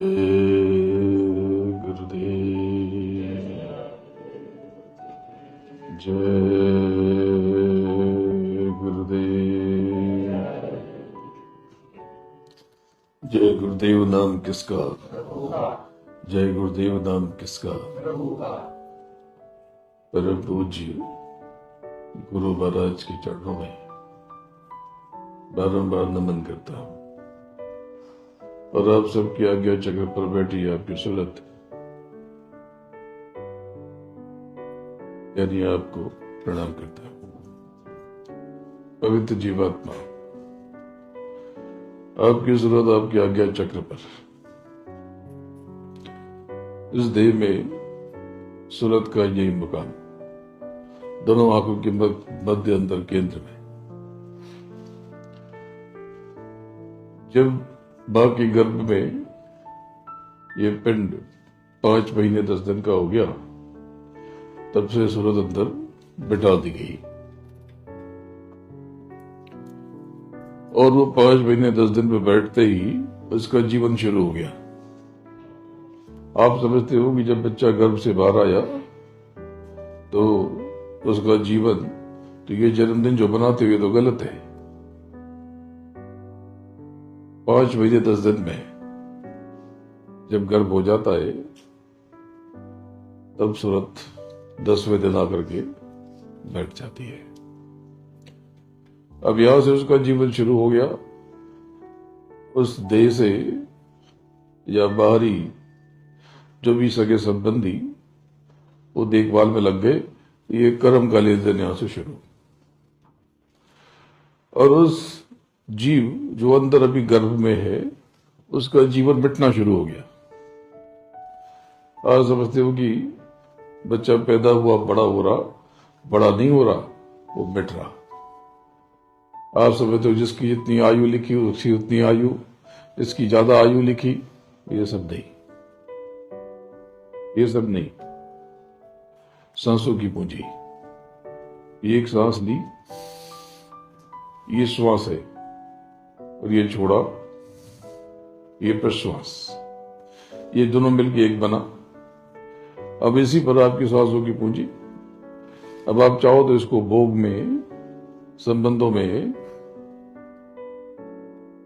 गुरुदेव जय गुरुदेव। जय गुरुदेव नाम किसका, जय गुरुदेव नाम किसका। परम पूज्य गुरु महाराज के चरणों में बारंबार नमन करता हूं और आप सबकी आज्ञा चक्र पर बैठी आपकी सुलत यानी आपको प्रणाम करता हूं। पवित्र जीवात्मा, आपकी जरूरत आपकी आज्ञा चक्र पर इस देह में सुलत का यही मुकाम, दोनों आंखों के मध्य अंदर केंद्र में। जब मां के गर्भ में ये पिंड 5 महीने 10 दिन का हो गया, तब से सूरत अंदर बिठा दी गई और वो 5 महीने 10 दिन पे बैठते ही उसका जीवन शुरू हो गया। आप समझते हो कि जब बच्चा गर्भ से बाहर आया तो उसका जीवन, तो ये जन्मदिन जो बनाते हुए तो गलत है। 5 महीने 10 दिन में जब गर्भ हो जाता है तब सूरत 10वें दिन आकर के बैठ जाती है। अब यहां से उसका जीवन शुरू हो गया। उस देह से या बाहरी जो भी सगे संबंधी वो देखभाल में लग गए। ये कर्म का लेन देन यहां से शुरू। और उस जीव जो अंदर अभी गर्भ में है उसका जीवन मिटना शुरू हो गया। आज समझते हो कि बच्चा पैदा हुआ, बड़ा हो रहा, बड़ा नहीं हो रहा, वो मिट रहा। आप समझते हो जिसकी जितनी आयु लिखी उसकी उतनी आयु, इसकी ज्यादा आयु लिखी, ये सब नहीं, ये सब नहीं। सांसों की पूंजी, एक सांस ली, ये श्वास है और ये छोड़ा, ये प्रश्वास, ये दोनों मिलकर एक बना। अब इसी पर आपकी सांसों की पूंजी। अब आप चाहो तो इसको भोग में, संबंधों में,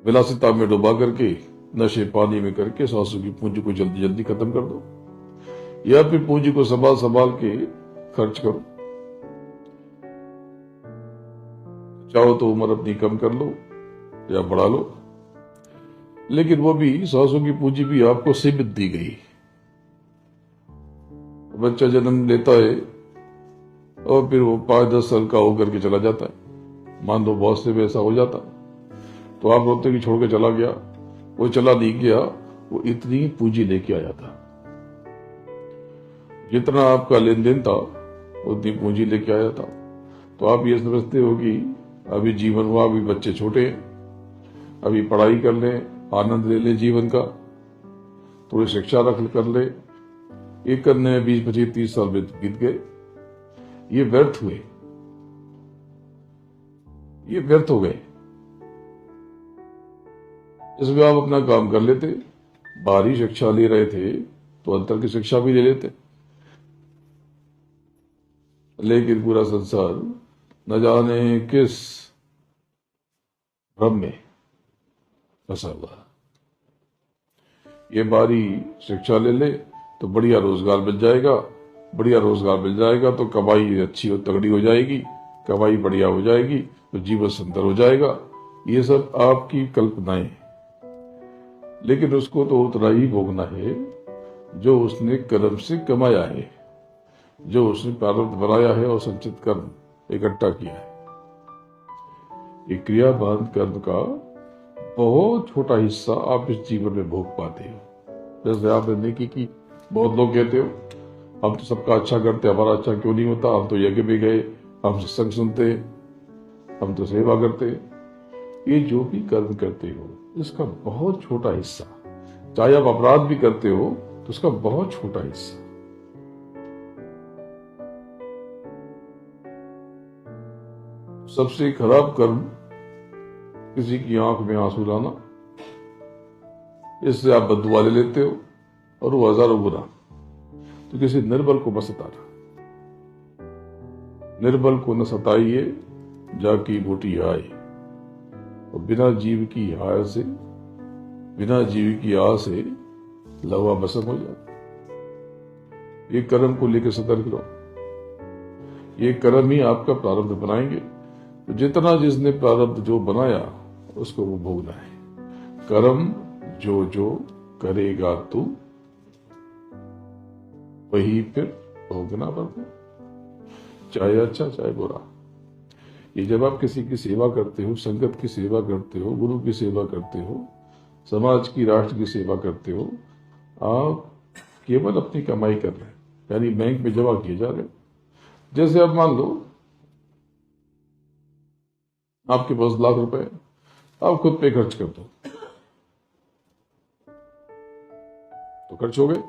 विलासिता में डुबा करके, नशे पानी में करके सांसों की पूंजी को जल्दी जल्दी खत्म कर दो, या फिर पूंजी को संभाल संभाल के खर्च करो। चाहो तो उम्र अपनी कम कर लो या बढ़ा लो, लेकिन वो भी सांसों की पूंजी भी आपको सीमित दी गई। बच्चा जन्म लेता है और फिर वो 5-10 साल का होकर के चला जाता है। मान लो बहुत से वैसा हो जाता तो आप रोते कि छोड़ के चला गया। वो चला नहीं गया, वो इतनी पूंजी लेके आया था। जितना आपका लेन देन था उतनी पूंजी लेके आया था। तो आप ये समझते हो कि अभी जीवन हुआ, अभी बच्चे छोटे हैं, अभी पढ़ाई कर लें, आनंद ले लें जीवन का, थोड़ी शिक्षा रख कर ले, ये करने में 20-25-30 साल बीत गए। ये व्यर्थ हुए, ये व्यर्थ हो गए। इसमें आप अपना काम कर लेते, बाहरी शिक्षा ले रहे थे तो अंतर की शिक्षा भी ले लेते, लेकिन पूरा संसार न जाने किस भ्रम में फंसा हुआ। ये बाहरी शिक्षा ले ले तो बढ़िया रोजगार मिल जाएगा, बढ़िया रोजगार मिल जाएगा तो कमाई अच्छी और तगड़ी हो जाएगी, कमाई बढ़िया हो जाएगी तो जीवन सुंदर हो जाएगा। ये सब आपकी कल्पनाएं, लेकिन उसको तो उतना ही भोगना है जो उसने कर्म से कमाया है, जो उसने प्रारब्ध बनाया है और संचित कर्म इकट्ठा किया है। ये क्रियाबान कर्म का बहुत छोटा हिस्सा आप इस जीवन में भोग पाते हो। जैसे आपने नेकी की, बहुत लोग कहते हो हम तो सबका अच्छा करते, हमारा अच्छा क्यों नहीं होता, हम तो यज्ञ में गए, हम सत्संग सुनते, हम तो सेवा करते। ये जो भी कर्म करते हो इसका बहुत छोटा हिस्सा, चाहे आप अपराध भी करते हो तो उसका बहुत छोटा हिस्सा। सबसे खराब कर्म किसी की आंख में आंसू लाना, इससे आप बददुआ ले लेते हो और वो हजारों गुना। तो किसी निर्बल को मत सताना, निर्बल को न सताइए जाकी बूटी आए। और बिना जीव की आय से, बिना जीव की आह से लवा बसम हो जाए। ये कर्म को लेकर सतर्क रहो, ये कर्म ही आपका प्रारब्ध बनाएंगे। तो जितना जिसने प्रारब्ध जो बनाया उसको वो भोगना है। कर्म जो जो करेगा तू वही फिर भोगना पड़ता, चाहे अच्छा चाहे बुरा। ये जब आप किसी की सेवा करते हो, संगत की सेवा करते हो, गुरु की सेवा करते हो, समाज की, राष्ट्र की सेवा करते हो, आप केवल अपनी कमाई कर रहे हैं, यानी बैंक में जमा किए जा रहे हैं। जैसे आप मान लो आपके पास लाख रुपए, आप खुद पे खर्च कर दो तो खर्च हो गए,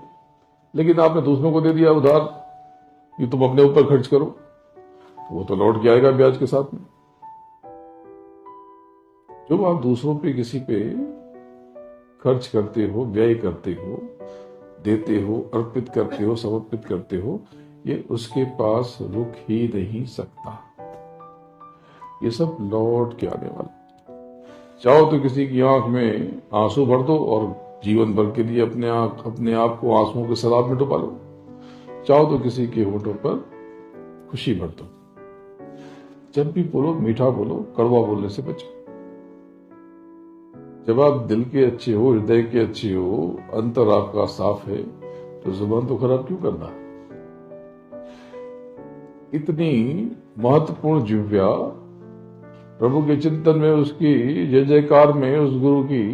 लेकिन आपने दूसरों को दे दिया उधार कि तुम अपने ऊपर खर्च करो, तो वो तो लौट के आएगा ब्याज के साथ में। जब आप दूसरों पे, किसी पे खर्च करते हो, व्यय करते हो, देते हो, अर्पित करते हो, समर्पित करते हो, ये उसके पास रुक ही नहीं सकता। ये सब लौट के आने वाला। चाहो तो किसी की आंख में आंसू भर दो और जीवन भर के लिए अपने आप को आंसुओं के सैलाब में डुबा लो। चाहो तो किसी के होठों पर खुशी भर दो। जब भी बोलो मीठा बोलो, कड़वा बोलने से बचो। जब आप दिल के अच्छे हो, हृदय के अच्छे हो, अंतर आपका साफ है, तो जुबान तो खराब क्यों करना। इतनी महत्वपूर्ण जिह्वा, प्रभु के चिंतन में, उसकी जय जयकार में, उस गुरु की,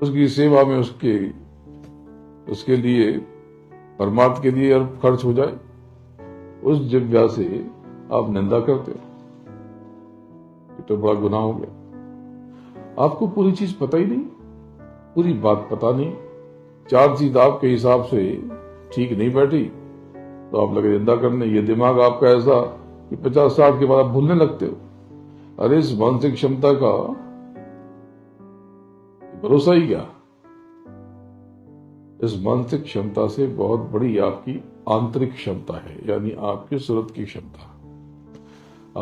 उसकी सेवा में, उसके लिए, परमात्मा के लिए अर्थ खर्च हो जाए, उस जिह्वा से आप निंदा करते हो, तो बड़ा गुनाह हो गया। आपको पूरी चीज पता ही नहीं, पूरी बात पता नहीं, चार चीज आपके हिसाब से ठीक नहीं बैठी तो आप लगे निंदा करने। ये दिमाग आपका ऐसा कि 50-60 के बाद आप भूलने लगते हो। अरे इस मानसिक क्षमता का भरोसा ही क्या। इस मानसिक क्षमता से बहुत बड़ी आपकी आंतरिक क्षमता है, यानी आपकी सूरत की क्षमता।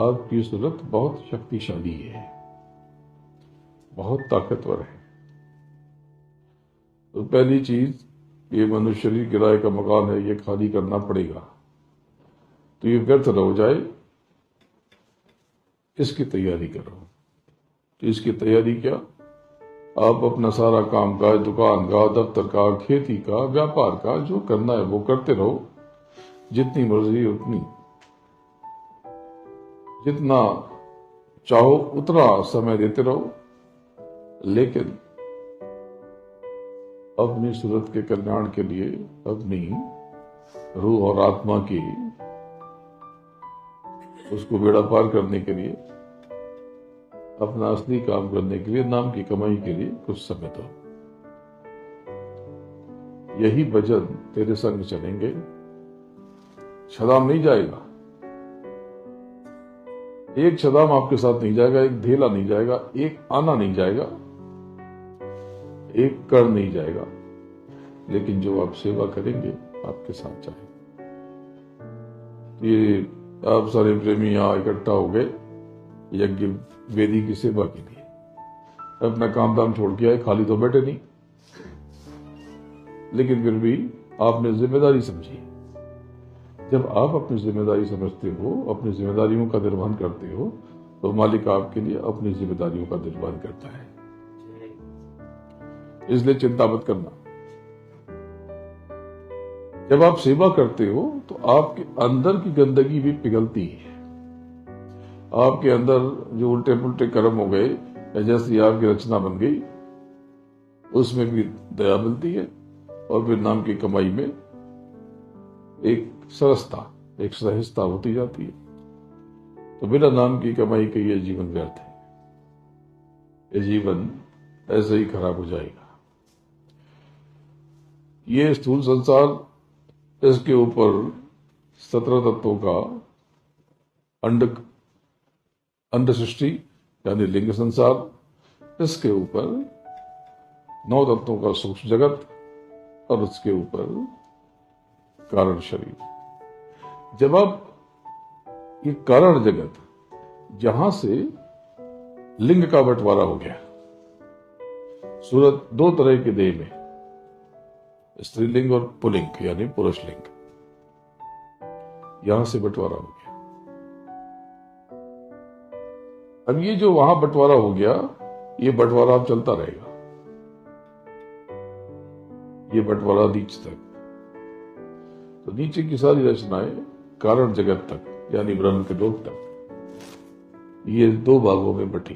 आपकी सूरत बहुत शक्तिशाली है, बहुत ताकतवर है। तो पहली चीज, ये मनुष्य शरीर किराए का मकान है, ये खाली करना पड़ेगा। तो ये व्यर्थ न हो जाए, इसकी तैयारी करो। तो इसकी तैयारी क्या, आप अपना सारा काम काज, दुकान का, दफ्तर का, खेती का, व्यापार का, जो करना है वो करते रहो। जितनी मर्जी उतनी, जितना चाहो उतना समय देते रहो, लेकिन अपनी सूरत के कल्याण के लिए, अपनी रूह और आत्मा की, उसको बेड़ा पार करने के लिए, अपना असली काम करने के लिए, नाम की कमाई के लिए कुछ समय दो। यही भजन तेरे संग चलेंगे। छदाम नहीं जाएगा, एक छदाम आपके साथ नहीं जाएगा, एक ढेला नहीं जाएगा, एक आना नहीं जाएगा, एक कर नहीं जाएगा, लेकिन जो आप सेवा करेंगे आपके साथ जाएगा। ये आप सारे प्रेमी यहां इकट्ठा हो गए यज्ञ वेदी की सेवा के लिए, अपना काम धाम छोड़ के आए, खाली तो बैठे नहीं, लेकिन फिर भी आपने जिम्मेदारी समझी। जब आप अपनी जिम्मेदारी समझते हो, अपनी जिम्मेदारियों का निर्वहन करते हो, तो मालिक आपके लिए अपनी जिम्मेदारियों का निर्वहन करता है। इसलिए चिंता मत करना। जब आप सेवा करते हो तो आपके अंदर की गंदगी भी पिघलती है। आपके अंदर जो उल्टे पुल्टे कर्म हो गए, या जैसी आपकी रचना बन गई, उसमें भी दया मिलती है, और फिर नाम की कमाई में एक सरसता, एक सहजता होती जाती है। तो बिना नाम की कमाई के ये जीवन व्यर्थ है, ये जीवन ऐसे ही खराब हो जाएगा। ये स्थूल संसार, इसके ऊपर 17 तत्वों का अंड सृष्टि यानी लिंग संसार, इसके ऊपर 9 तत्वों का सूक्ष्म जगत और उसके ऊपर कारण शरीर। जब आप ये कारण जगत, जहां से लिंग का बंटवारा हो गया, सूरत 2 तरह के देह में, स्त्रीलिंग और पुल्लिंग यानी पुरुष लिंग, यहां से बंटवारा हो गया। अब ये जो वहां बंटवारा हो गया, ये बंटवारा अब चलता रहेगा, ये बंटवारा नीचे तक। तो नीचे की सारी रचनाएं कारण जगत तक यानी ब्रह्म के लोक तक, ये 2 भागों में बटी,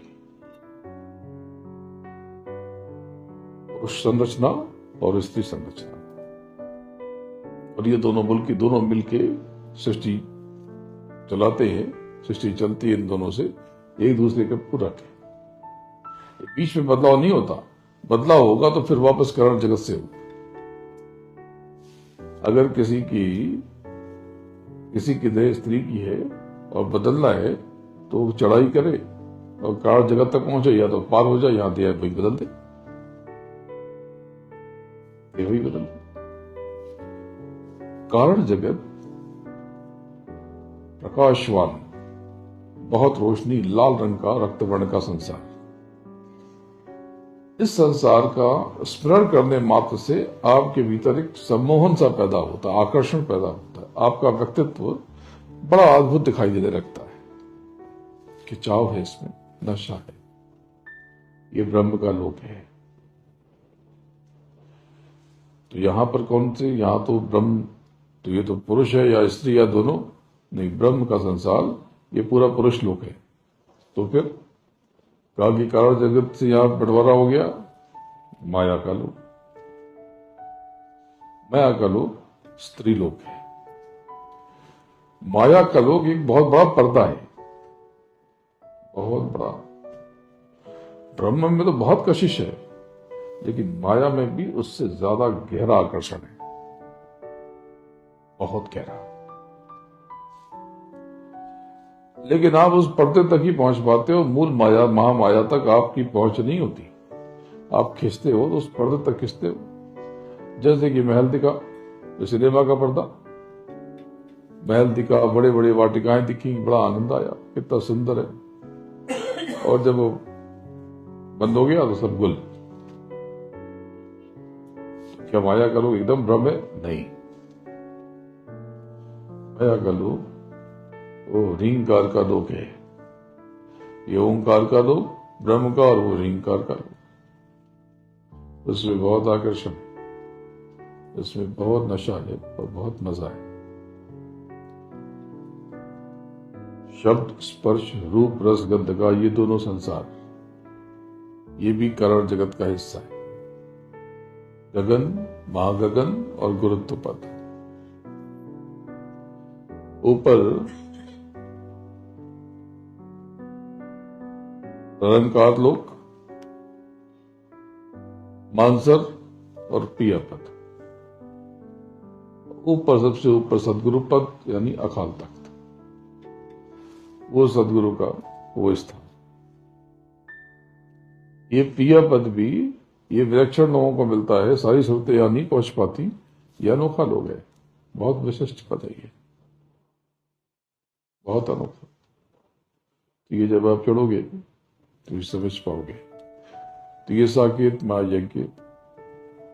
पुरुष संरचना और स्त्री संरचना। और ये दोनों मिलके सृष्टि चलाते हैं, सृष्टि चलती है इन दोनों से, एक दूसरे के पूरक है। बीच में बदलाव नहीं होता, बदलाव होगा तो फिर वापस कारण जगत से होगा। अगर किसी की देह स्त्री की है और बदलना है तो चढ़ाई करे और कारण जगत तक पहुंचे, या तो पार हो जाए, यहां दिया वही बदल दे, वही बदल दे। कारण जगत प्रकाशवान, बहुत रोशनी, लाल रंग का, रक्त वर्ण का संसार। इस संसार का स्मरण करने मात्र से आपके भीतर एक सम्मोहन सा पैदा होता है, आकर्षण पैदा होता है, आपका व्यक्तित्व बड़ा अद्भुत दिखाई देने लगता है। खिंचाव है इसमें, नशा है, ये ब्रह्म का लोक है। तो यहां पर कौन से, यहां तो ब्रह्म, तो ये तो पुरुष है या स्त्री या दोनों नहीं, ब्रह्म का संसार ये पूरा पुरुष लोक है। तो फिर कहा कि कारण जगत से यहां बंटवारा हो गया, माया का लोक, माया का लोक स्त्री लोक है। माया का लोक एक बहुत बड़ा पर्दा है, बहुत बड़ा। ब्रह्म में तो बहुत कशिश है, लेकिन माया में भी उससे ज्यादा गहरा आकर्षण है, बहुत गहरा। लेकिन आप उस पर्दे तक ही पहुंच पाते हो, मूल माया, महामाया तक आपकी पहुंच नहीं होती। आप खींचते हो तो उस पर्दे तक खींचते हो। जैसे कि महल दिखा, तो सिनेमा का पर्दा, महल दिखा, बड़े बड़े वाटिकाएं दिखी, बड़ा आनंद आया, कितना सुंदर है। और जब वो बंद हो गया तो सब गुल। तो क्या माया का लोग एकदम भ्रम है? नहीं, माया का लोग वो रींकार का लोक है। ये ओंकार का लोक ब्रह्म का, और वो रींकार का लोक, उसमें बहुत आकर्षण है, उसमें बहुत नशा है और बहुत मजा है। शब्द, स्पर्श, रूप, रस, गंध का ये दोनों संसार, ये भी कारण जगत का हिस्सा है। गगन, महागगन और गुरुत्व पद। ऊपर निरंकार लोक, मानसर और पिया पद। ऊपर, सबसे ऊपर सदगुरु पद यानी अकाल तख्त, वो सदगुरु का वो स्थान। ये पिया पद भी ये विलक्षण लोगों को मिलता है, सारी सूरतें यहां नहीं पहुंच पाती, ये अनोखा लोग है, बहुत विशिष्ट पद है ये, बहुत अनोखा। तो ये जब आप चढ़ोगे तो ये समझ पाओगे। तो ये साकेत महायज्ञ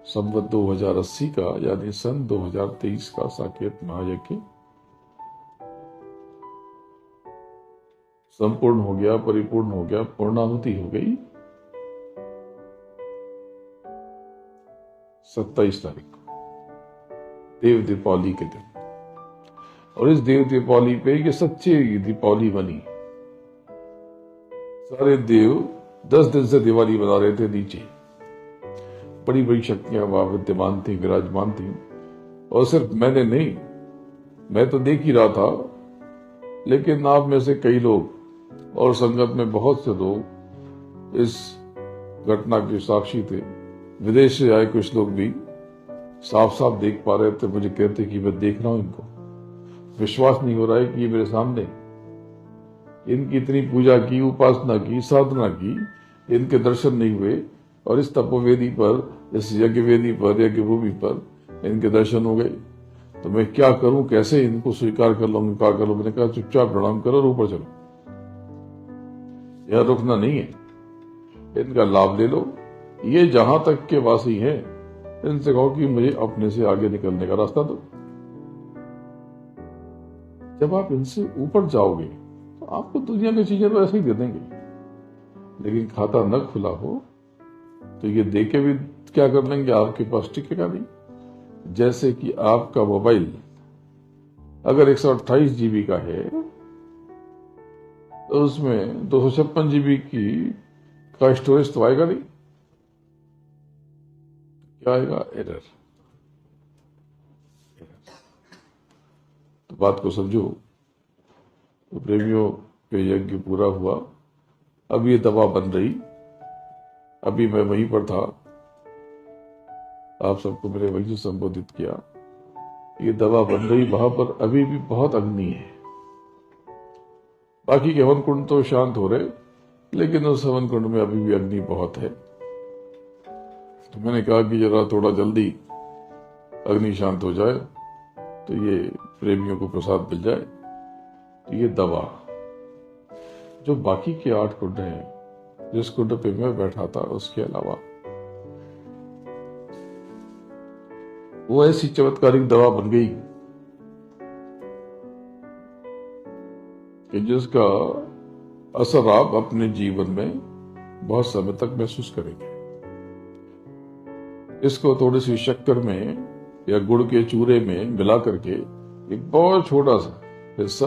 संवत 2080 का यानी सन 2023 का साकेत महायज्ञ संपूर्ण हो गया, परिपूर्ण हो गया, पूर्णाहुति हो गई 27 तारीख को, देव दीपावली के दिन। और इस देव दीपावली पे ये सच्ची दीपावली बनी। सारे देव 10 दिन से दिवाली बना रहे थे नीचे, बड़ी बड़ी शक्तियां वहां विद्यमान थी, विराजमान थी। और सिर्फ मैंने नहीं, मैं तो देख ही रहा था, लेकिन आप में से कई लोग और संगत में बहुत से लोग इस घटना के साक्षी थे। विदेश से आए कुछ लोग भी साफ साफ देख पा रहे थे, मुझे कहते कि मैं देख रहा हूं इनको, विश्वास नहीं हो रहा है कि ये मेरे सामने, इनकी इतनी पूजा की, उपासना की, साधना की, इनके दर्शन नहीं हुए और इस तपोवेदी पर, इस यज्ञ वेदी पर, यज्ञ भूमि पर इनके दर्शन हो गए, तो मैं क्या करूं, कैसे इनको स्वीकार कर लूं, क्या करूं। मैंने कहा चुपचाप प्रणाम करो और ऊपर चलो, यह रुकना नहीं है, इनका लाभ ले लो। ये जहां तक के वासी हैं, इनसे कहो कि मुझे अपने से आगे निकलने का रास्ता दो। जब आप इनसे ऊपर जाओगे तो आपको दुनिया की चीजें तो ऐसे ही दे देंगे, लेकिन खाता न खुला हो तो ये देके भी क्या कर लेंगे, आपके पास टिकेगा नहीं। जैसे कि आपका मोबाइल अगर 128 जीबी का है तो उसमें 256 जीबी का स्टोरेज तो आएगा नहीं, क्या आएगा, एरर। तो बात को समझो। तो प्रेमियों के यज्ञ पूरा हुआ, अब ये दवा बन रही। अभी मैं वहीं पर था, आप सबको मैंने वहीं से संबोधित किया। ये दवा बन रही, वहां पर अभी भी बहुत अग्नि है। बाकी के हवन कुंड तो शांत हो रहे, लेकिन उस हवन कुंड में अभी भी अग्नि बहुत है। तो मैंने कहा कि जरा थोड़ा जल्दी अग्नि शांत हो जाए तो ये प्रेमियों को प्रसाद मिल जाए। तो ये दवा, जो बाकी के 8 कुंड हैं, जिस कुंड पे मैं बैठा था उसके अलावा, वो ऐसी चमत्कारिक दवा बन गई कि जिसका असर आप अपने जीवन में बहुत समय तक महसूस करेंगे। इसको थोड़ी सी शक्कर में या गुड़ के चूरे में मिला करके एक बहुत छोटा सा हिस्सा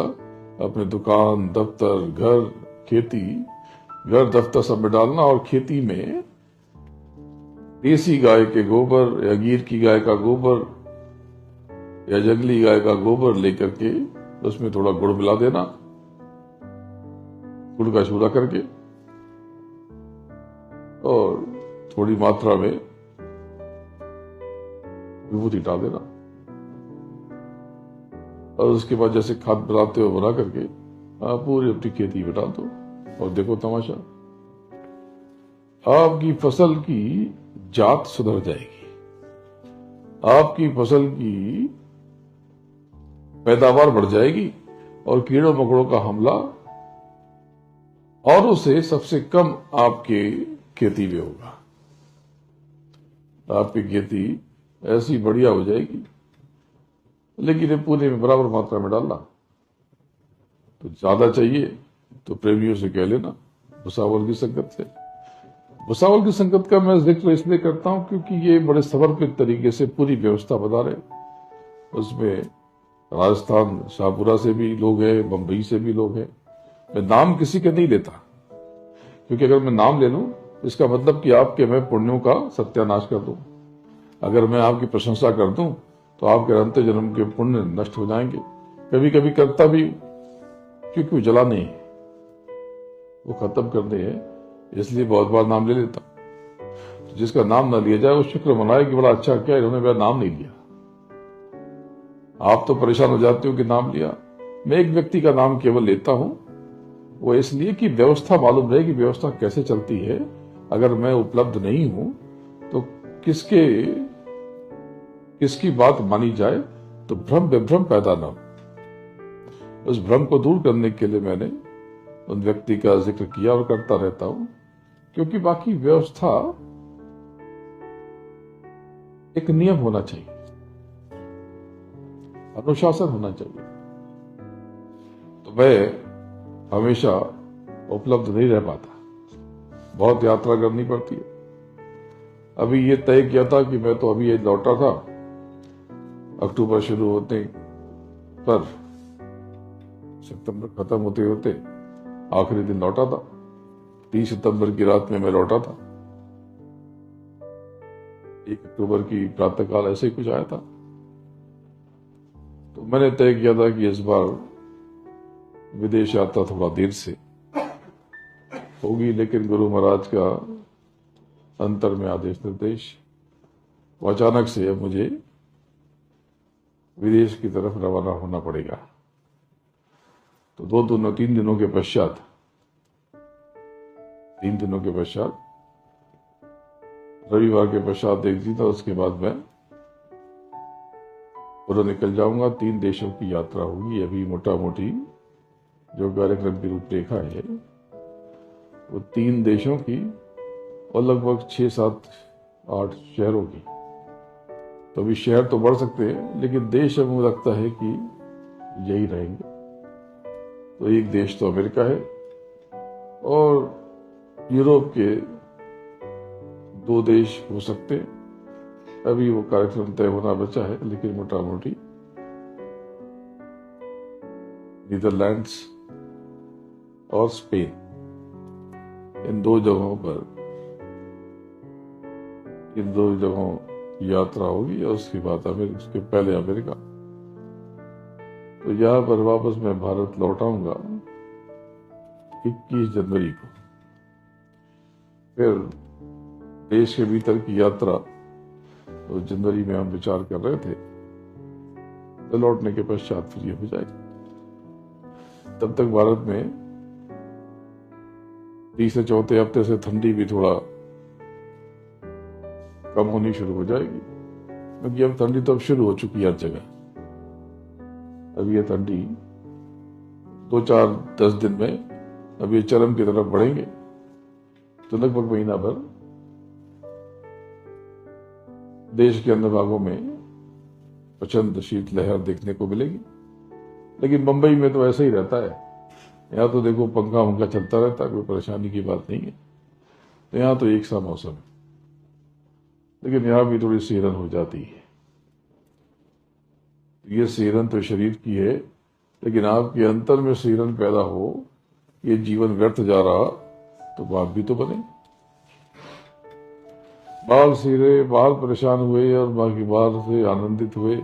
अपने दुकान, दफ्तर, घर, खेती, घर दफ्तर सब में डालना, और खेती में देसी गाय के गोबर या गिर की गाय का गोबर या जंगली गाय का गोबर लेकर के उसमें थोड़ा गुड़ मिला देना, गुड़ का चूरा करके, और थोड़ी मात्रा में विभूति डाल देना, और उसके बाद जैसे खाद बनाते हो बना करके आप पूरी अपनी खेती में डाल दो, और देखो तमाशा, आपकी फसल की जात सुधर जाएगी, आपकी फसल की पैदावार बढ़ जाएगी, और कीड़ों मकोड़ों का हमला और उसे सबसे कम आपके खेती में होगा। आपकी खेती ऐसी बढ़िया हो जाएगी। लेकिन ये पूरे में बराबर मात्रा में डालना। तो ज्यादा चाहिए तो प्रेमियों से कह लेना, भुसावल की संगत से। भुसावल की संगत का मैं जिक्र इसलिए करता हूं क्योंकि ये बड़े समर्पित तरीके से पूरी व्यवस्था बता रहे। उसमें राजस्थान शाहपुरा से भी लोग हैं, बंबई से भी लोग हैं। मैं नाम किसी के नहीं लेता, क्योंकि अगर मैं नाम ले लूं इसका मतलब कि आपके मैं पुण्यों का सत्यानाश कर दूं। अगर मैं आपकी प्रशंसा कर दूं तो आपके अंत जन्म के पुण्य नष्ट हो जाएंगे। कभी कभी करता भी, क्योंकि वो जलाने हैं, वो खत्म करने हैं, इसलिए बहुत बार नाम ले लेता। तो जिसका नाम ना लिया जाए वो शुक्र मनाए कि बड़ा अच्छा क्या इन्होंने मेरा नाम नहीं लिया। आप तो परेशान हो जाते हो कि नाम लिया। मैं एक व्यक्ति का नाम केवल लेता हूं, वो इसलिए कि व्यवस्था मालूम रहे कि व्यवस्था कैसे चलती है। अगर मैं उपलब्ध नहीं हूं तो किसकी बात मानी जाए, तो भ्रम विभ्रम पैदा ना हो। उस भ्रम को दूर करने के लिए मैंने उन व्यक्ति का जिक्र किया और करता रहता हूं, क्योंकि बाकी व्यवस्था एक नियम होना चाहिए, अनुशासन होना चाहिए। तो मैं हमेशा उपलब्ध नहीं रह पाता, बहुत यात्रा करनी पड़ती है। अभी ये तय किया था कि मैं तो अभी ये लौटा था, अक्टूबर शुरू होते पर सितंबर खत्म होते होते आखिरी दिन लौटा था। 30 सितंबर की रात में मैं लौटा था। 1 अक्टूबर की प्रातःकाल ऐसे ही कुछ आया था। तो मैंने तय किया था कि इस बार विदेश यात्रा थोड़ा देर से होगी, लेकिन गुरु महाराज का अंतर में आदेश निर्देश, अचानक से अब मुझे विदेश की तरफ रवाना होना पड़ेगा। तो 3 दिनों के पश्चात 3 दिनों के पश्चात, रविवार के पश्चात एक दिन था, उसके बाद मैं पूरा निकल जाऊंगा। 3 देशों की यात्रा होगी। अभी मोटा मोटी जो कार्यक्रम की रूपरेखा है वो 3 देशों की और लगभग 6, 7, 8 शहरों की। तो अभी शहर तो बढ़ सकते हैं, लेकिन देश अब मुझे लगता है कि यही रहेंगे। तो एक देश तो अमेरिका है और यूरोप के 2 देश हो सकते हैं। अभी वो कार्यक्रम तय होना बचा है, लेकिन मोटा मोटी नीदरलैंड्स और स्पेन, इन 2 जगहों की यात्रा होगी। और उसके बाद उसके पहले अमेरिका। तो यहाँ पर वापस मैं भारत लौट आऊंगा 21 जनवरी को। फिर देश के भीतर की यात्रा तो जनवरी में हम विचार कर रहे थे, तो लौटने के पश्चात फिर ये हो जाएगी। तब तक भारत में 3 से 4 हफ्ते से ठंडी भी थोड़ा कम होनी शुरू हो जाएगी, क्योंकि अब ठंडी तो अब शुरू हो चुकी है हर जगह। अब ये ठंडी 2, 4, 10 दिन में अब ये चरम की तरफ बढ़ेंगे। तो लगभग महीना भर देश के अन्य भागों में प्रचंड शीत लहर देखने को मिलेगी। लेकिन बंबई में तो ऐसा ही रहता है। यहाँ तो देखो पंखा चलता रहता है, कोई परेशानी की बात नहीं है। तो यहाँ तो एक सा मौसम है, लेकिन यहाँ भी थोड़ी सिहरन हो जाती है। ये सिहरन तो शरीर की है, लेकिन आपके अंतर में सिहरन पैदा हो, ये जीवन व्यर्थ जा रहा, तो बाप भी तो बने। बाल सिरे, बाल परेशान हुए और बाकी बाहर से आनंदित हुए,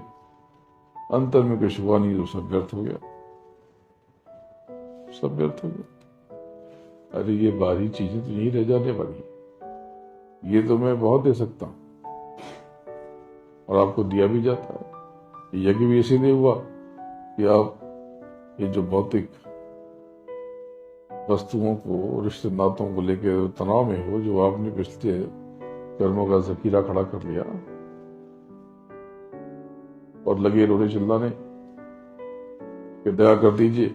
अंतर में कुछ हुआ नहीं, तो सब व्यर्थ हो गया, सब व्यर्थ हो गया। अरे ये बाहरी चीजें तो नहीं रह जाने वाली, ये तो मैं बहुत दे सकता हूं और आपको दिया भी जाता है। यज्ञ भी ऐसे नहीं हुआ कि आप ये जो भौतिक वस्तुओं को, रिश्ते नातों को लेकर तनाव में हो, जो आपने पिछले कर्मों का जखीरा खड़ा कर लिया और लगे रोने चिल्लाने कि दया कर दीजिए,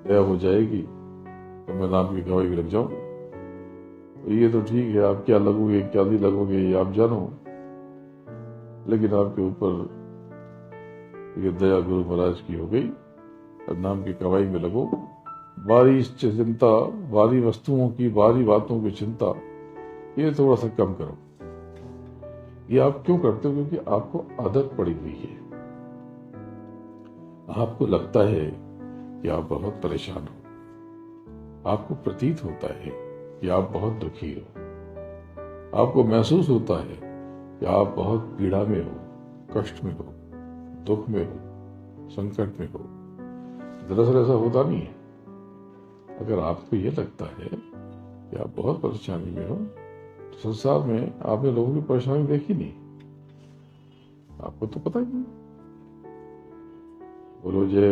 दया हो जाएगी तो मैं नाम की गवाही भी लग जाऊंगा। तो ये तो ठीक है, आप क्या लगोगे क्या नहीं लगोगे ये आप जानो, लेकिन आपके ऊपर ये दया गुरु महाराज की हो गई। अब नाम की गवाही में लगो। बारी चिंता, बारी वस्तुओं की, बारी बातों की चिंता, ये थोड़ा सा कम करो। ये आप क्यों करते हो? क्योंकि आपको आदत पड़ी हुई है। आपको लगता है कि आप बहुत परेशान हो, आपको प्रतीत होता है कि आप बहुत दुखी हो, आपको महसूस होता है कि आप बहुत पीड़ा में हो, कष्ट में हो, दुख में हो, संकट में हो। दरअसल ऐसा होता नहीं है। अगर आपको ये लगता है कि आप बहुत परेशानी में हो, तो संसार में आपने लोगों की परेशानी देखी नहीं, आपको तो पता ही नहीं। बोलो जय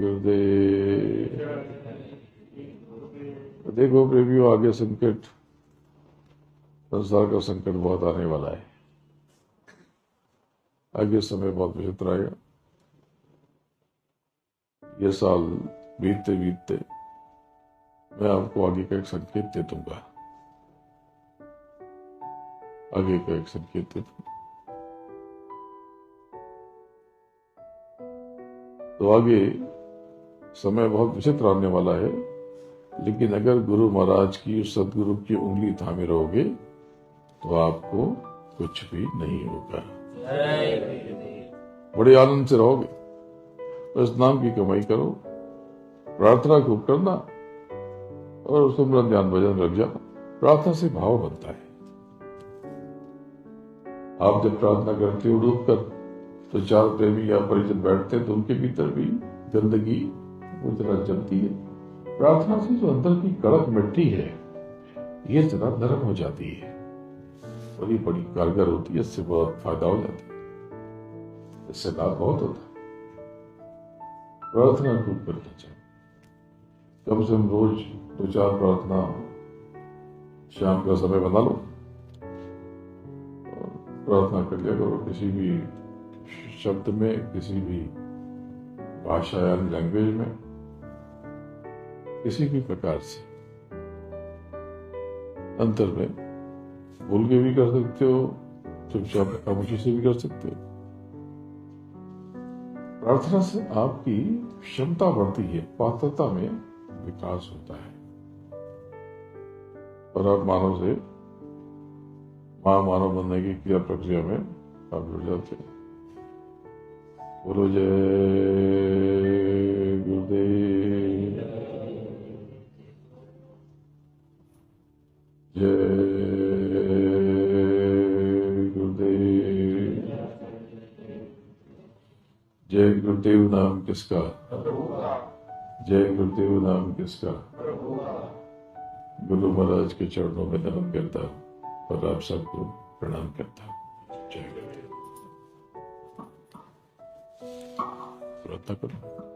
गुरुदेव। देखो प्रेमियों, आगे संकट, संसार का संकट बहुत आने वाला है। आगे समय बहुत विचित्र आएगा। ये साल बीतते बीतते मैं आपको आगे का एक संकेत दे दूंगा, आगे का एक संकेत दे दूंगा। तो आगे समय बहुत विचित्र आने वाला है, लेकिन अगर गुरु महाराज की, सदगुरु की उंगली थामे रहोगे तो आपको कुछ भी नहीं होगा। बड़े आनंद से रहोगे। बस नाम की कमाई करो, प्रार्थना खूब करना और सुमरन ध्यान भजन रख जाना। प्रार्थना से भाव बनता है। आप जब प्रार्थना करते हो डूब कर, तो 4 प्रेमी या परिजन बैठते हैं, तो उनके भीतर भी गंदगी वो जरा जलती है। प्रार्थना से जो अंदर की कड़क मिट्टी है, ये जरा नरम हो जाती है और ये बड़ी कारगर होती है। इससे बहुत फायदा हो जाता है, इससे लाभ बहुत होता है। प्रार्थना खूब करना चाहिए। कम से कम रोज 2-4 प्रार्थना शाम का समय बना लो, प्रार्थना कर लिया करो किसी भी शब्द में, किसी भी भाषा यानी लैंग्वेज में, किसी भी प्रकार से। अंतर में बोल के भी कर सकते हो, चुपचाप खामोशी से भी कर सकते हो। प्रार्थना से आपकी क्षमता बढ़ती है, पात्रता में विकास होता है और आप मानव से मानव बनने की क्रिया प्रक्रिया में आप जुड़ जाते हैं। बोलो जय गुरुदेव, जय गुरुदेव। जय गुरुदेव नाम किसका? जय गुरुदेव नाम किसका? गुरु महाराज के चरणों में नमन करता हूं और आप सबको प्रणाम करता हूं। जय गुरुदेव। प्रार्थना करो।